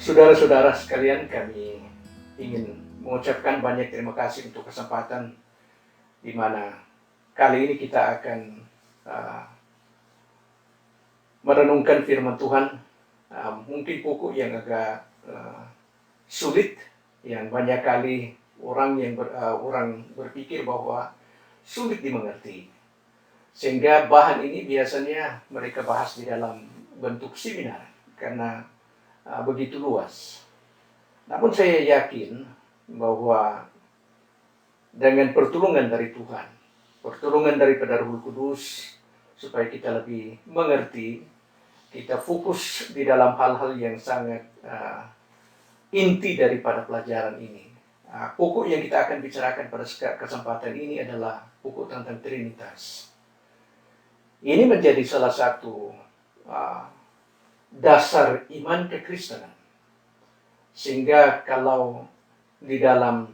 Saudara-saudara sekalian, kami ingin mengucapkan banyak terima kasih untuk kesempatan di mana kali ini kita akan uh, merenungkan firman Tuhan. Mungkin pokok yang agak sulit, yang banyak kali orang berpikir bahwa sulit dimengerti. Sehingga bahan ini biasanya mereka bahas di dalam bentuk seminar karena begitu luas. Namun saya yakin bahwa dengan pertolongan dari Tuhan, pertolongan daripada Roh Kudus, supaya kita lebih mengerti, kita fokus di dalam hal-hal yang sangat inti daripada pelajaran ini. Pokok yang kita akan bicarakan pada kesempatan ini adalah pokok tentang Trinitas. Ini menjadi salah satu dasar iman kekristenan. Sehingga kalau di dalam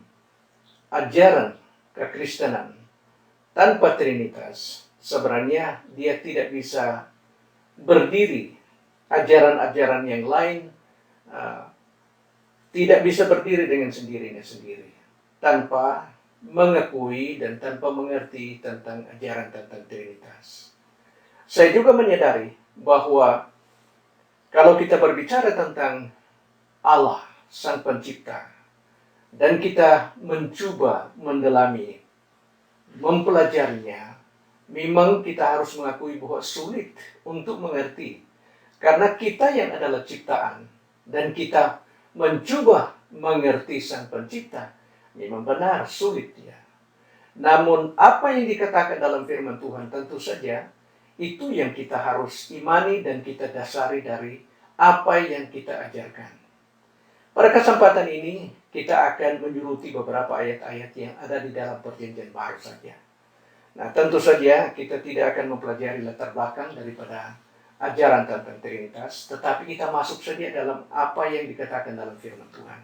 ajaran kekristenan tanpa Trinitas, sebenarnya dia tidak bisa berdiri. Ajaran-ajaran yang lain tidak bisa berdiri dengan sendirinya sendiri tanpa mengakui dan tanpa mengerti tentang ajaran tentang Trinitas. Saya juga menyadari bahwa kalau kita berbicara tentang Allah, Sang Pencipta, dan kita mencoba mendalami, mempelajarinya, memang kita harus mengakui bahwa sulit untuk mengerti. Karena kita yang adalah ciptaan, dan kita mencoba mengerti Sang Pencipta, memang benar sulit ya. Namun apa yang dikatakan dalam firman Tuhan tentu saja itu yang kita harus imani dan kita dasari dari apa yang kita ajarkan. Pada kesempatan ini kita akan menjuruti beberapa ayat-ayat yang ada di dalam Perjanjian Baru saja. Nah, tentu saja kita tidak akan mempelajari latar belakang daripada ajaran tentang Trinitas, tetapi kita masuk saja dalam apa yang dikatakan dalam firman Tuhan.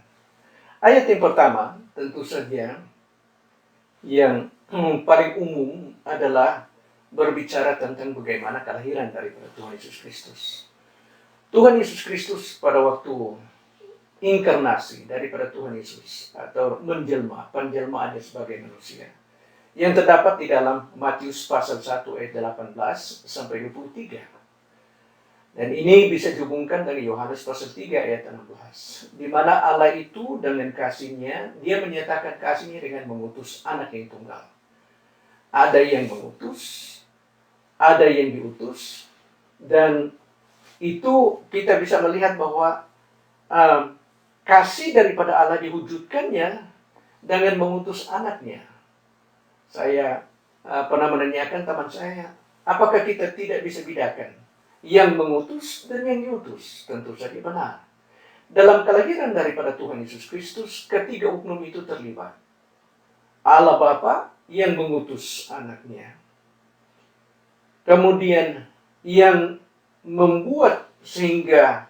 Ayat yang pertama tentu saja yang paling umum adalah berbicara tentang bagaimana kelahiran daripada Tuhan Yesus Kristus. Tuhan Yesus Kristus pada waktu inkarnasi daripada Tuhan Yesus atau menjelma, penjelmaannya sebagai manusia, yang terdapat di dalam Matius pasal 1 ayat 18 sampai 23. Dan ini bisa dihubungkan dengan Yohanes pasal 3 ayat 16, di mana Allah itu dengan kasihnya, dia menyatakan kasihnya dengan mengutus anak yang tunggal. Ada yang mengutus, ada yang diutus, dan itu kita bisa melihat bahwa kasih daripada Allah diwujudkannya dengan mengutus anaknya. Saya pernah menanyakan teman saya, apakah kita tidak bisa bedakan yang mengutus dan yang diutus? Tentu saja benar. Dalam kelahiran daripada Tuhan Yesus Kristus, ketiga uknum itu terlibat. Allah Bapa yang mengutus anaknya. Kemudian yang membuat sehingga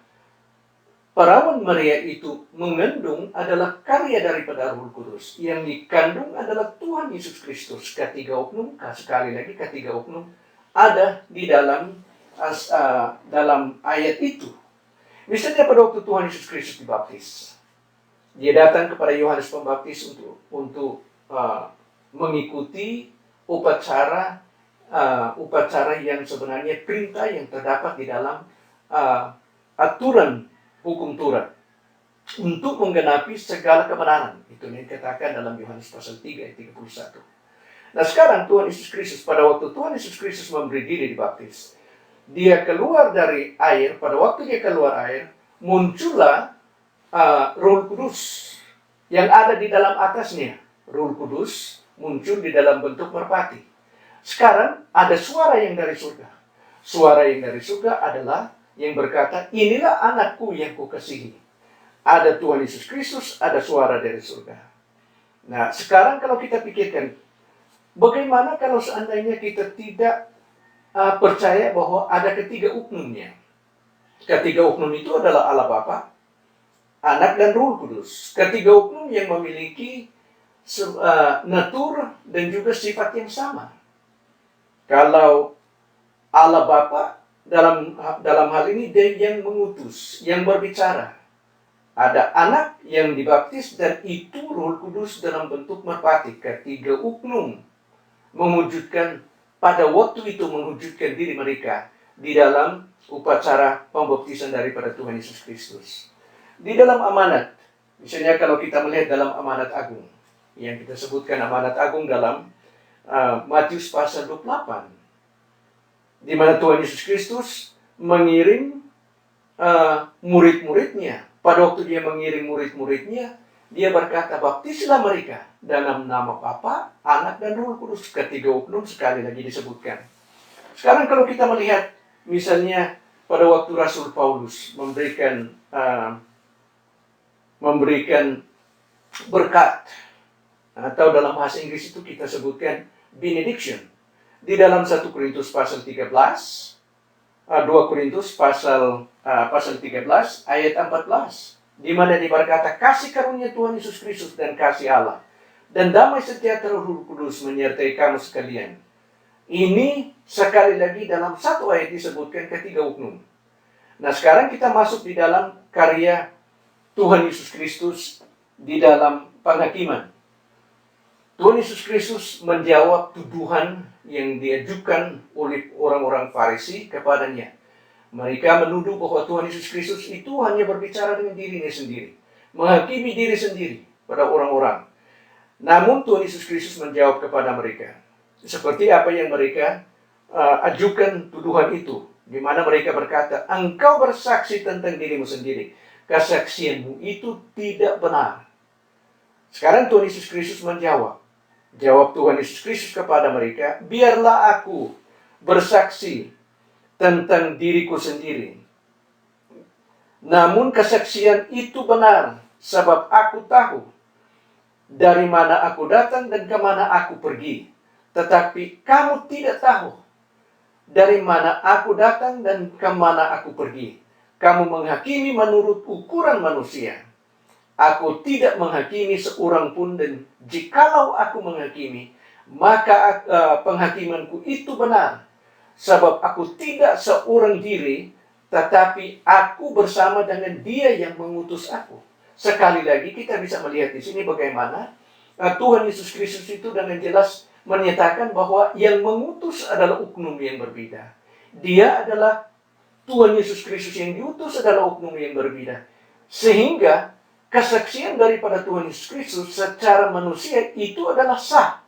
perawan Maria itu mengandung adalah karya daripada Roh Kudus. Yang dikandung adalah Tuhan Yesus Kristus. Ketiga uknum, sekali lagi ketiga uknum ada di dalam ayat itu. Misalnya pada waktu Tuhan Yesus Kristus dibaptis, dia datang kepada Yohanes Pembaptis untuk mengikuti upacara yang sebenarnya perintah yang terdapat di dalam aturan hukum Taurat untuk menggenapi segala kebenaran. Itu yang dikatakan dalam Yohanes pasal 3 ayat 31. Nah sekarang Tuhan Yesus Kristus, pada waktu Tuhan Yesus Kristus memberi diri dibaptis, dia keluar dari air. Pada waktu dia keluar air, muncullah Roh Kudus yang ada di dalam atasnya. Roh Kudus muncul di dalam bentuk merpati. Sekarang ada suara yang dari surga. Suara yang dari surga adalah yang berkata, inilah anakku yang kukasihi. Ada Tuhan Yesus Kristus, ada suara dari surga. Nah sekarang kalau kita pikirkan, bagaimana kalau seandainya kita tidak percaya bahwa ada ketiga uknumnya. Ketiga uknum itu adalah Allah Bapa, Anak, dan Roh Kudus. Ketiga uknum yang memiliki natur dan juga sifat yang sama. Kalau Allah Bapa dalam hal ini dia yang mengutus, yang berbicara. Ada anak yang dibaptis dan itu Roh Kudus dalam bentuk merpati. Ketiga uknum mewujudkan pada waktu itu mewujudkan diri mereka di dalam upacara pembaptisan daripada Tuhan Yesus Kristus. Di dalam amanat, misalnya kalau kita melihat dalam amanat agung, yang kita sebutkan amanat agung dalam Matius pasal 28, di mana Tuhan Yesus Kristus mengirim murid-muridnya. Pada waktu dia mengirim murid-muridnya, dia berkata, baptislah mereka dalam nama Bapa, Anak, dan Roh Kudus. Ketiga uknum sekali lagi disebutkan. Sekarang kalau kita melihat, misalnya pada waktu Rasul Paulus memberikan berkat, atau dalam bahasa Inggris itu kita sebutkan benediction. Di dalam 1 Korintus pasal 13, 2 Korintus pasal 13 ayat 14, di mana diberkata, kasih karunia Tuhan Yesus Kristus dan kasih Allah dan damai sejahtera Roh Kudus menyertai kamu sekalian. Ini sekali lagi dalam satu ayat disebutkan ketiga uknum. Nah, sekarang kita masuk di dalam karya Tuhan Yesus Kristus di dalam penghakiman. Tuhan Yesus Kristus menjawab tuduhan yang diajukan oleh orang-orang Farisi kepadanya. Mereka menuduh bahwa Tuhan Yesus Kristus itu hanya berbicara dengan dirinya sendiri, menghakimi diri sendiri pada orang-orang. Namun Tuhan Yesus Kristus menjawab kepada mereka, seperti apa yang mereka ajukan tuduhan itu, di mana mereka berkata, engkau bersaksi tentang dirimu sendiri, kesaksianmu itu tidak benar. Sekarang Tuhan Yesus Kristus menjawab. Jawab Tuhan Yesus Kristus kepada mereka, biarlah aku bersaksi tentang diriku sendiri. Namun kesaksian itu benar, sebab aku tahu dari mana aku datang dan kemana aku pergi. Tetapi kamu tidak tahu dari mana aku datang dan kemana aku pergi. Kamu menghakimi menurut ukuran manusia. Aku tidak menghakimi seorang pun, dan jikalau aku menghakimi, maka penghakimanku itu benar. Sebab aku tidak seorang diri, tetapi aku bersama dengan Dia yang mengutus aku. Sekali lagi kita bisa melihat di sini bagaimana Tuhan Yesus Kristus itu dengan jelas menyatakan bahwa yang mengutus adalah uknum yang berbeda. Dia adalah Tuhan Yesus Kristus, yang diutus adalah uknum yang berbeda. Sehingga kesaksian daripada Tuhan Yesus Kristus secara manusia itu adalah sah.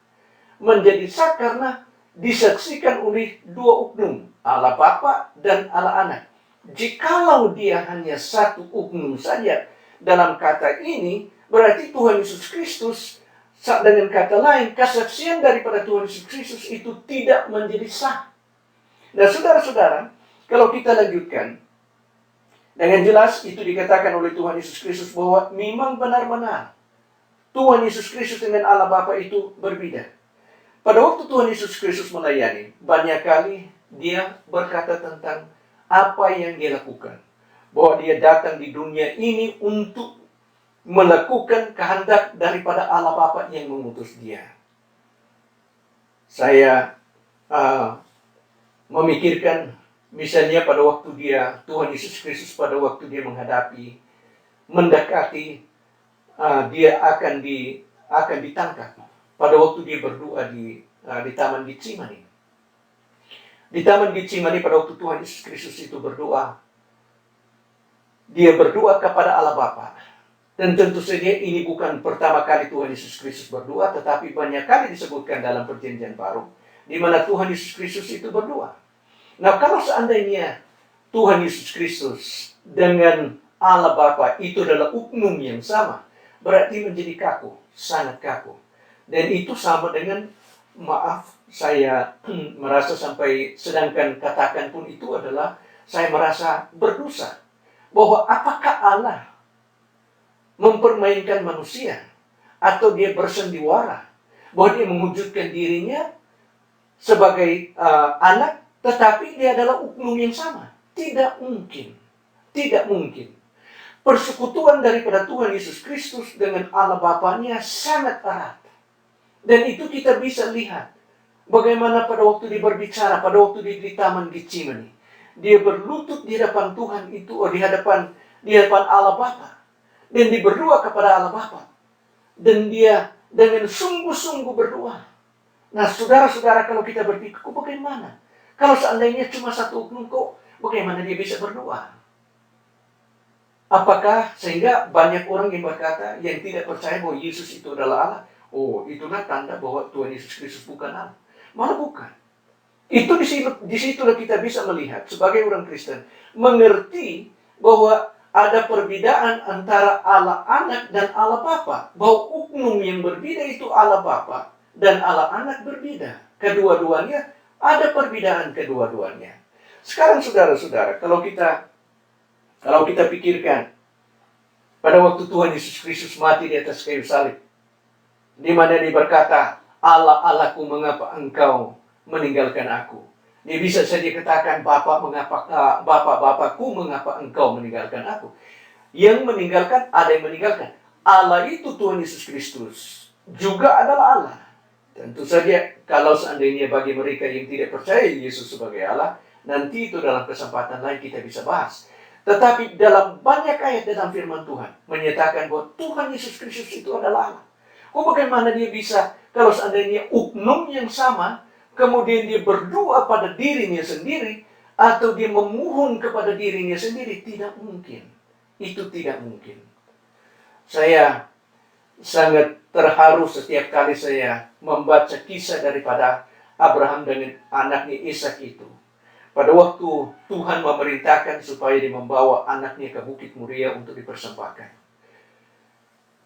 Menjadi sah karena disaksikan oleh dua uknum, Allah Bapa dan Allah Anak. Jikalau dia hanya satu uknum saja dalam kata ini, berarti Tuhan Yesus Kristus, dengan kata lain, kesaksian daripada Tuhan Yesus Kristus itu tidak menjadi sah. Nah, saudara-saudara, kalau kita lanjutkan, dengan jelas itu dikatakan oleh Tuhan Yesus Kristus bahwa memang benar-benar Tuhan Yesus Kristus dengan Allah Bapa itu berbeda. Pada waktu Tuhan Yesus Kristus melayani, banyak kali dia berkata tentang apa yang dia lakukan. Bahwa dia datang di dunia ini untuk melakukan kehendak daripada Allah Bapa yang mengutus dia. Saya memikirkan misalnya pada waktu Tuhan Yesus Kristus pada waktu dia mendekati dia akan ditangkap. Pada waktu dia berdoa di Taman Getsemani. Di Taman Getsemani pada waktu Tuhan Yesus Kristus itu berdoa, dia berdoa kepada Allah Bapa. Dan tentu saja ini bukan pertama kali Tuhan Yesus Kristus berdoa, tetapi banyak kali disebutkan dalam Perjanjian Baru, di mana Tuhan Yesus Kristus itu berdoa. Nah, kalau seandainya Tuhan Yesus Kristus dengan Allah Bapa itu adalah uknum yang sama, berarti menjadi kaku, sangat kaku. Dan itu sama dengan, maaf, saya merasa sampai sedangkan katakan pun itu adalah, saya merasa berdosa. Bahwa apakah Allah mempermainkan manusia? Atau dia bersendiwara? Bahwa dia mewujudkan dirinya sebagai anak, tetapi dia adalah uknum yang sama. Tidak mungkin. Tidak mungkin. Persekutuan daripada Tuhan Yesus Kristus dengan Allah Bapanya sangat erat. Dan itu kita bisa lihat bagaimana pada waktu dia berbicara, pada waktu dia di Taman Getsemani. Dia berlutut di hadapan Tuhan itu, di hadapan Allah Bapa. Dan dia berdoa kepada Allah Bapa. Dan dia dengan sungguh-sungguh berdoa. Nah, saudara-saudara, kalau kita berpikir, kok bagaimana? Kalau seandainya cuma satu oknum, kok bagaimana dia bisa berdoa? Apakah sehingga banyak orang yang berkata, yang tidak percaya bahwa Yesus itu adalah Allah, oh, itulah tanda bahwa Tuhan Yesus Kristus bukan Allah. Malah bukan. Itu disitulah kita bisa melihat sebagai orang Kristen, mengerti bahwa ada perbedaan antara Allah Anak dan Allah Bapa. Bahwa uknum yang berbeda itu Allah Bapa dan Allah Anak berbeda. Kedua-duanya ada perbedaan kedua-duanya. Sekarang saudara-saudara, kalau kita pikirkan pada waktu Tuhan Yesus Kristus mati di atas kayu salib, di mana dia berkata, Allah, Allahku, mengapa engkau meninggalkan aku? Dia bisa saja katakan, Bapakku, mengapa engkau meninggalkan aku? Yang meninggalkan, ada yang meninggalkan. Allah itu Tuhan Yesus Kristus juga adalah Allah. Tentu saja kalau seandainya bagi mereka yang tidak percaya Yesus sebagai Allah, nanti itu dalam kesempatan lain kita bisa bahas. Tetapi dalam banyak ayat dalam firman Tuhan menyatakan bahwa Tuhan Yesus Kristus itu adalah Allah. Kok bagaimana dia bisa, kalau seandainya uknum yang sama, kemudian dia berdoa pada dirinya sendiri, atau dia memohon kepada dirinya sendiri? Tidak mungkin. Itu tidak mungkin. Saya sangat terharu setiap kali saya membaca kisah daripada Abraham dengan anaknya Ishak itu. Pada waktu Tuhan memerintahkan supaya dia membawa anaknya ke Bukit Moria untuk dipersembahkan.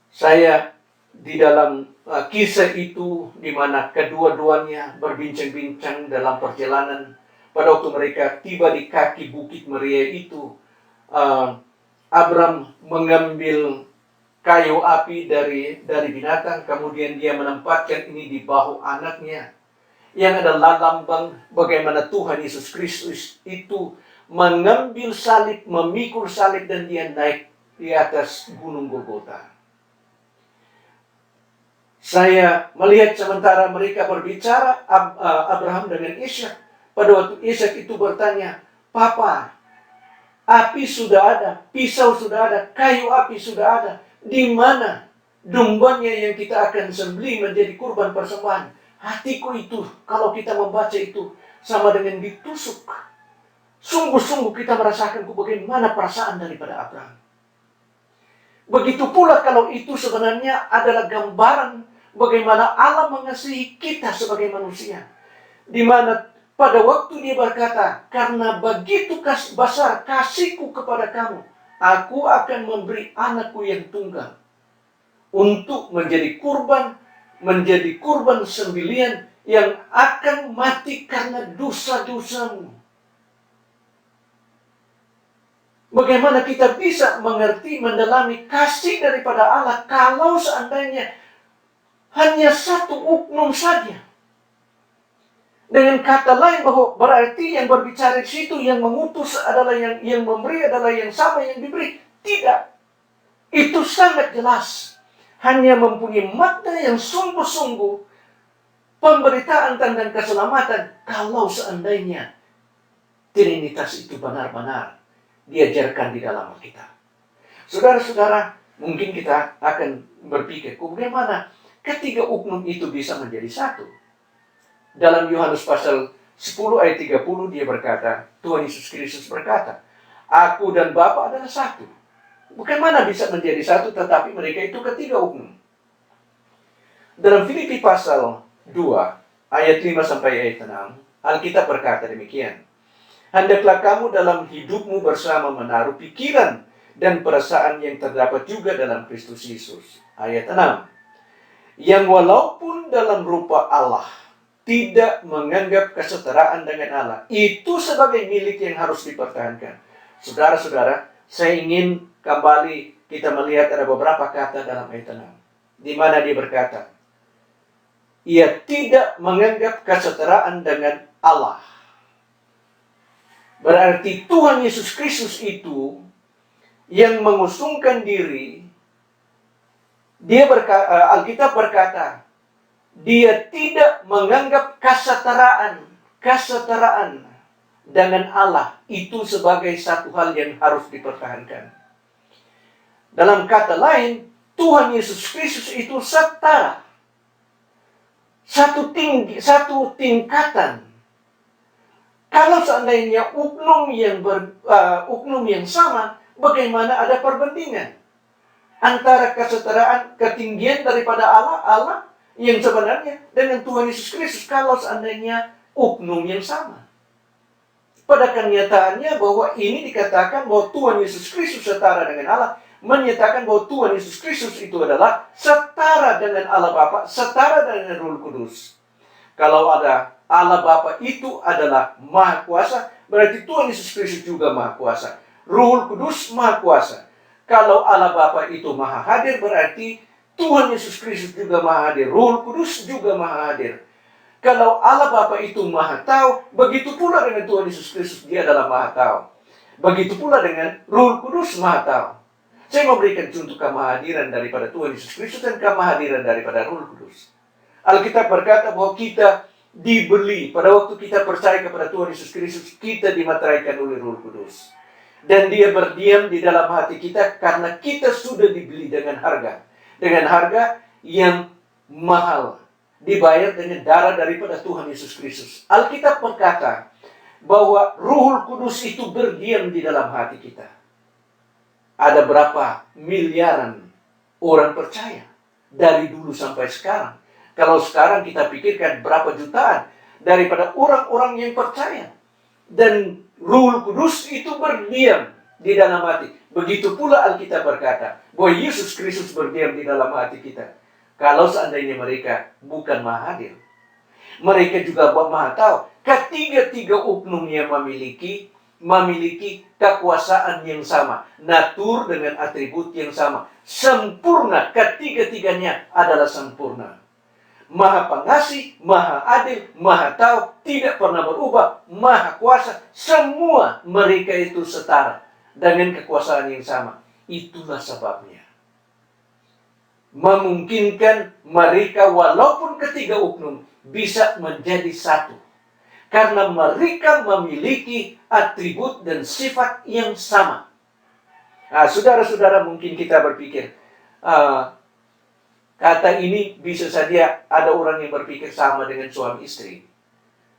Saya di dalam kisah itu, di mana kedua-duanya berbincang-bincang dalam perjalanan, pada waktu mereka tiba di kaki Bukit Moria itu, Abraham mengambil kayu api dari binatang, kemudian dia menempatkan ini di bahu anaknya, yang adalah lambang bagaimana Tuhan Yesus Kristus itu mengambil salib, memikul salib, dan dia naik di atas gunung Golgota. Saya melihat sementara mereka berbicara, Abraham dengan Ishak. Pada waktu Ishak itu bertanya, Papa, api sudah ada, pisau sudah ada, kayu api sudah ada. Di mana dombanya yang kita akan sembelih menjadi kurban persembahan? Hatiku itu, kalau kita membaca itu, sama dengan ditusuk. Sungguh-sungguh kita merasakan bagaimana perasaan daripada Abraham. Begitu pula kalau itu sebenarnya adalah gambaran bagaimana Allah mengasihi kita sebagai manusia. Di mana pada waktu dia berkata, karena begitu besar kasihku kepada kamu, aku akan memberi anakku yang tunggal untuk menjadi kurban sembelihan yang akan mati karena dosa-dosamu. Bagaimana kita bisa mengerti, mendalami kasih daripada Allah kalau seandainya hanya satu uknum saja? Dengan kata lain, bahwa berarti yang berbicara di situ, yang mengutus adalah yang memberi adalah yang sama yang diberi. Tidak. Itu sangat jelas. Hanya mempunyai makna yang sungguh-sungguh pemberitaan tentang keselamatan kalau seandainya Trinitas itu benar-benar diajarkan di dalam Alkitab. Saudara-saudara, mungkin kita akan berpikir, bagaimana ketiga uknum itu bisa menjadi satu? Dalam Yohanes pasal 10 ayat 30 dia berkata, Tuhan Yesus Kristus berkata, Aku dan Bapa adalah satu. Bagaimana bisa menjadi satu tetapi mereka itu ketiga uknum? Dalam Filipi pasal 2 ayat 5 sampai ayat 6, Alkitab berkata demikian. Hendaklah kamu dalam hidupmu bersama menaruh pikiran dan perasaan yang terdapat juga dalam Kristus Yesus. Ayat 6. Yang walaupun dalam rupa Allah, tidak menganggap kesetaraan dengan Allah itu sebagai milik yang harus dipertahankan. Saudara-saudara, saya ingin kembali kita melihat ada beberapa kata dalam ayat 6. Di mana dia berkata, ia tidak menganggap kesetaraan dengan Allah. Berarti Tuhan Yesus Kristus itu yang mengusungkan diri. Alkitab berkata, dia tidak menganggap kesetaraan dengan Allah itu sebagai satu hal yang harus dipertahankan. Dalam kata lain, Tuhan Yesus Kristus itu setara. Satu tingkatan. Kalau seandainya uknum yang sama, bagaimana ada perbandingan antara kesetaraan ketinggian daripada Allah yang sebenarnya dengan Tuhan Yesus Kristus kalau seandainya uknum yang sama. Pada kenyataannya bahwa ini dikatakan bahwa Tuhan Yesus Kristus setara dengan Allah, menyatakan bahwa Tuhan Yesus Kristus itu adalah setara dengan Allah Bapa, setara dengan Roh Kudus. Kalau ada Allah Bapa itu adalah Maha Kuasa, berarti Tuhan Yesus Kristus juga Maha Kuasa. Roh Kudus Maha Kuasa. Kalau Allah Bapa itu Maha Hadir, berarti Tuhan Yesus Kristus juga Maha Hadir. Roh Kudus juga Maha Hadir. Kalau Allah Bapa itu Maha Tahu, begitu pula dengan Tuhan Yesus Kristus, Dia adalah Maha Tahu. Begitu pula dengan Roh Kudus Maha Tahu. Saya memberikan contoh kemahadiran daripada Tuhan Yesus Kristus dan kemahadiran daripada Roh Kudus. Alkitab berkata bahwa kita dibeli. Pada waktu kita percaya kepada Tuhan Yesus Kristus, kita dimateraikan oleh Roh Kudus. Dan Dia berdiam di dalam hati kita karena kita sudah dibeli dengan harga. Dengan harga yang mahal. Dibayar dengan darah daripada Tuhan Yesus Kristus. Alkitab berkata bahwa Roh Kudus itu berdiam di dalam hati kita. Ada berapa miliaran orang percaya dari dulu sampai sekarang. Kalau sekarang kita pikirkan berapa jutaan daripada orang-orang yang percaya. Dan Roh Kudus itu berdiam di dalam hati. Begitu pula Alkitab berkata bahwa Yesus Kristus berdiam di dalam hati kita. Kalau seandainya mereka bukan Maha Hadir. Mereka juga Maha Tahu. Ketiga-tiga uknum yang memiliki kekuasaan yang sama. Natur dengan atribut yang sama. Sempurna. Ketiga-tiganya adalah sempurna. Maha Pengasih, Maha Adil, Maha Tahu, tidak pernah berubah, Maha Kuasa. Semua mereka itu setara dengan kekuasaan yang sama. Itulah sebabnya memungkinkan mereka walaupun ketiga uknum bisa menjadi satu. Karena mereka memiliki atribut dan sifat yang sama. Nah, saudara-saudara, mungkin kita berpikir, kata ini bisa saja ada orang yang berpikir sama dengan suami istri.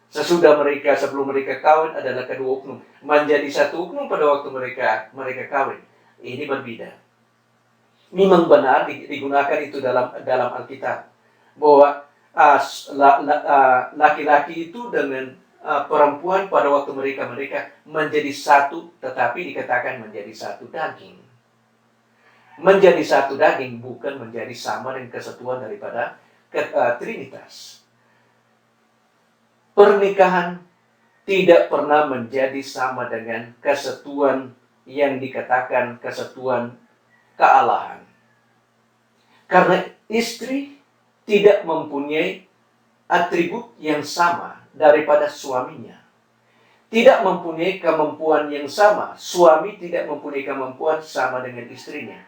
Sebelum mereka kawin adalah kedua uknum. Menjadi satu uknum pada waktu mereka kawin. Ini berbeda. Memang benar digunakan itu dalam Alkitab. Bahwa laki-laki itu dengan perempuan pada waktu mereka menjadi satu, tetapi dikatakan menjadi satu daging. Menjadi satu daging bukan menjadi sama dengan kesatuan daripada Trinitas. Pernikahan tidak pernah menjadi sama dengan kesatuan yang dikatakan kesatuan kealahan. Karena istri tidak mempunyai atribut yang sama daripada suaminya. Tidak mempunyai kemampuan yang sama. Suami tidak mempunyai kemampuan sama dengan istrinya.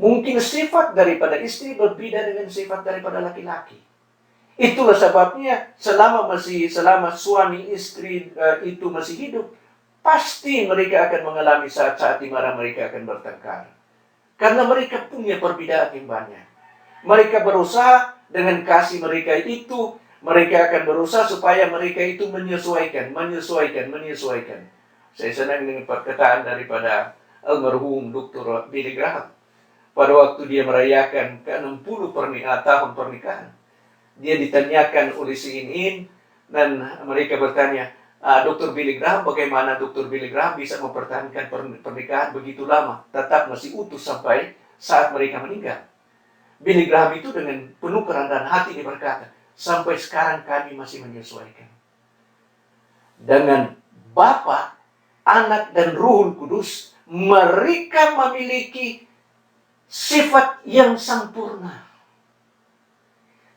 Mungkin sifat daripada istri berbeda dengan sifat daripada laki-laki. Itulah sebabnya selama suami istri itu masih hidup, pasti mereka akan mengalami saat-saat di mana mereka akan bertengkar. Karena mereka punya perbedaan yang banyak. Mereka berusaha dengan kasih mereka itu, mereka akan berusaha supaya mereka itu menyesuaikan. Saya senang dengan perkataan daripada almarhum Dr. Billy Graham. Pada waktu dia merayakan ke-60 tahun pernikahan. Dia ditanyakan oleh si In dan mereka bertanya, Dr. Billy Graham, bagaimana Dr. Billy Graham bisa mempertahankan pernikahan begitu lama, tetap masih utuh sampai saat mereka meninggal. Billy Graham itu dengan penuh kerendahan hati dia berkata, sampai sekarang kami masih menyesuaikan. Dengan Bapa, Anak, dan Roh Kudus, mereka memiliki sifat yang sempurna.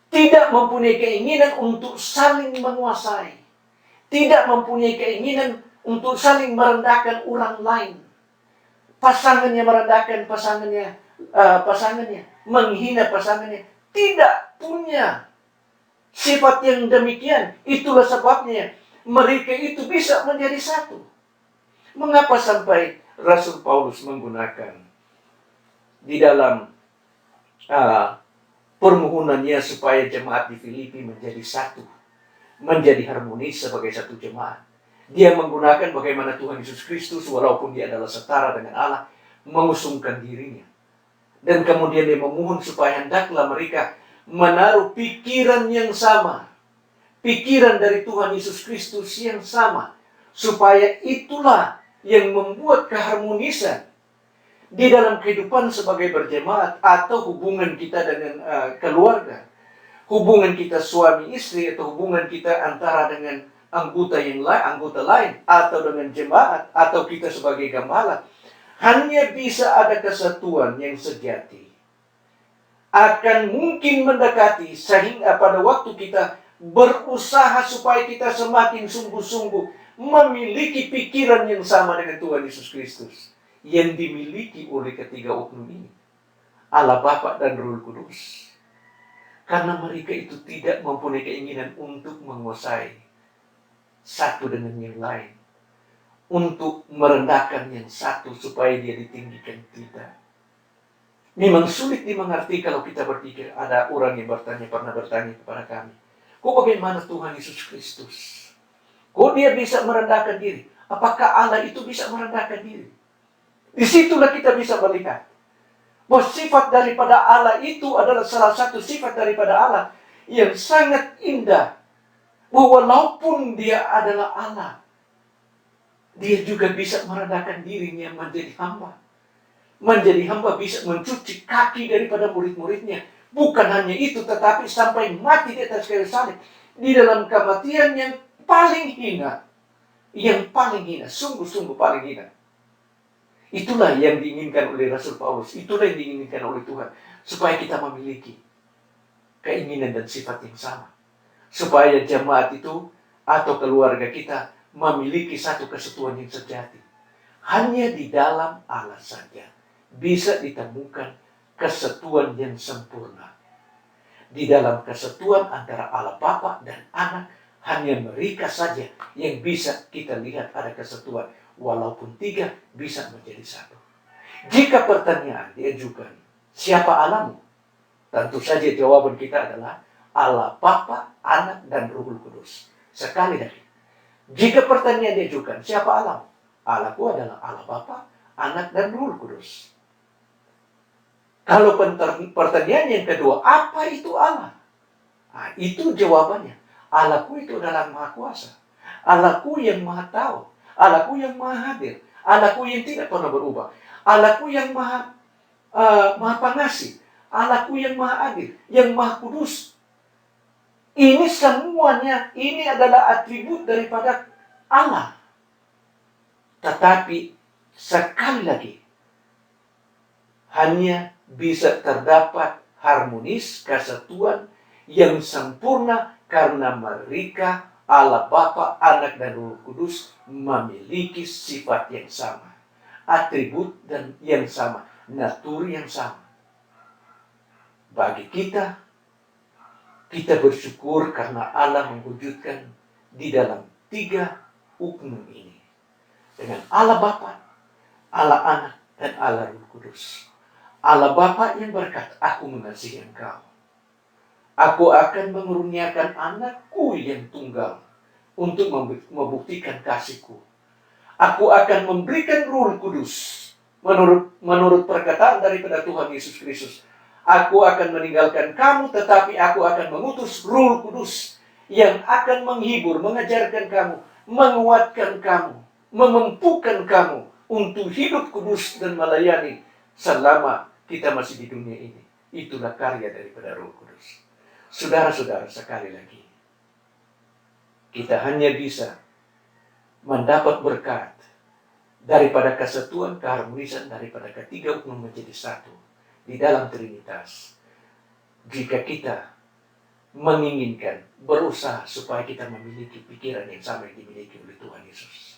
Tidak mempunyai keinginan untuk saling menguasai. Tidak mempunyai keinginan untuk saling merendahkan orang lain. Pasangannya merendahkan pasangannya, menghina pasangannya. Tidak punya sifat yang demikian. Itulah sebabnya mereka itu bisa menjadi satu. Mengapa sampai Rasul Paulus menggunakan di dalam uh, permohonannya supaya jemaat di Filipi menjadi satu, menjadi harmonis sebagai satu jemaat. Dia menggunakan bagaimana Tuhan Yesus Kristus, walaupun dia adalah setara dengan Allah, mengusungkan dirinya. Dan kemudian dia memohon supaya hendaklah mereka menaruh pikiran yang sama, pikiran dari Tuhan Yesus Kristus yang sama, supaya itulah yang membuat keharmonisan di dalam kehidupan sebagai berjemaat atau hubungan kita dengan keluarga, hubungan kita suami istri, atau hubungan kita antara dengan anggota lain, atau dengan jemaat, atau kita sebagai gembala. Hanya bisa ada kesatuan yang sejati. Akan mungkin mendekati sehingga pada waktu kita berusaha supaya kita semakin sungguh-sungguh memiliki pikiran yang sama dengan Tuhan Yesus Kristus yang dimiliki oleh ketiga oknum ini, Allah Bapa dan Roh Kudus. Karena mereka itu tidak mempunyai keinginan untuk menguasai satu dengan yang lain, untuk merendahkan yang satu supaya dia ditinggikan. Tidak. Memang sulit dimengerti kalau kita berpikir. Ada orang yang pernah bertanya kepada kami, kok bagaimana Tuhan Yesus Kristus? Kok dia bisa merendahkan diri? Apakah Allah itu bisa merendahkan diri? Disitulah kita bisa melihat bahwa sifat daripada Allah itu adalah salah satu sifat daripada Allah yang sangat indah. Bahwa walaupun dia adalah Allah, dia juga bisa merendahkan dirinya menjadi hamba. Menjadi hamba bisa mencuci kaki daripada murid-muridnya. Bukan hanya itu, tetapi sampai mati di atas kayu salib. Di dalam kematian yang paling hina. Yang paling hina, sungguh-sungguh paling hina. Itulah yang diinginkan oleh Rasul Paulus. Itulah yang diinginkan oleh Tuhan. Supaya kita memiliki keinginan dan sifat yang sama. Supaya jemaat itu atau keluarga kita memiliki satu kesatuan yang sejati. Hanya di dalam Allah saja bisa ditemukan kesatuan yang sempurna. Di dalam kesatuan antara Allah Bapa dan Anak, hanya mereka saja yang bisa kita lihat ada kesatuan. Walaupun tiga bisa menjadi satu. Jika pertanyaan diajukan, siapa Allahmu? Tentu saja jawaban kita adalah Allah Bapa, Anak, dan Roh Kudus. Sekali lagi, jika pertanyaan diajukan, siapa Allahmu? Allahku adalah Allah Bapa, Anak, dan Roh Kudus. Kalau pertanyaan yang kedua, apa itu Allah? Nah, itu jawabannya. Allahku itu adalah Maha Kuasa. Allahku yang Maha Tahu. Allahku yang Maha Hadir. Allahku yang tidak pernah berubah. Allahku yang Maha Pengasih. Allahku yang Maha Adil, yang Maha Kudus. Ini semuanya, ini adalah atribut daripada Allah. Tetapi sekali lagi, hanya bisa terdapat harmonis, kesatuan yang sempurna karena mereka, Allah Bapa, Anak, dan Roh Kudus memiliki sifat yang sama, atribut dan yang sama, natur yang sama. Bagi kita bersyukur karena Allah mewujudkan di dalam tiga uknum ini, dengan Allah Bapa, Allah Anak, dan Allah Roh Kudus. Allah Bapa yang berkata, aku mengasihi engkau. Aku akan mengeruniakan anakku yang tunggal untuk membuktikan kasihku. Aku akan memberikan Roh Kudus menurut perkataan daripada Tuhan Yesus Kristus. Aku akan meninggalkan kamu, tetapi aku akan mengutus Roh Kudus yang akan menghibur, mengajarkan kamu, menguatkan kamu, memampukan kamu untuk hidup kudus dan melayani selama kita masih di dunia ini. Itulah karya daripada Roh Kudus. Saudara-saudara, sekali lagi, kita hanya bisa mendapat berkat daripada kesatuan, keharmonisan daripada ketiga uknum menjadi satu di dalam Trinitas jika kita menginginkan, berusaha supaya kita memiliki pikiran yang sama yang dimiliki oleh Tuhan Yesus.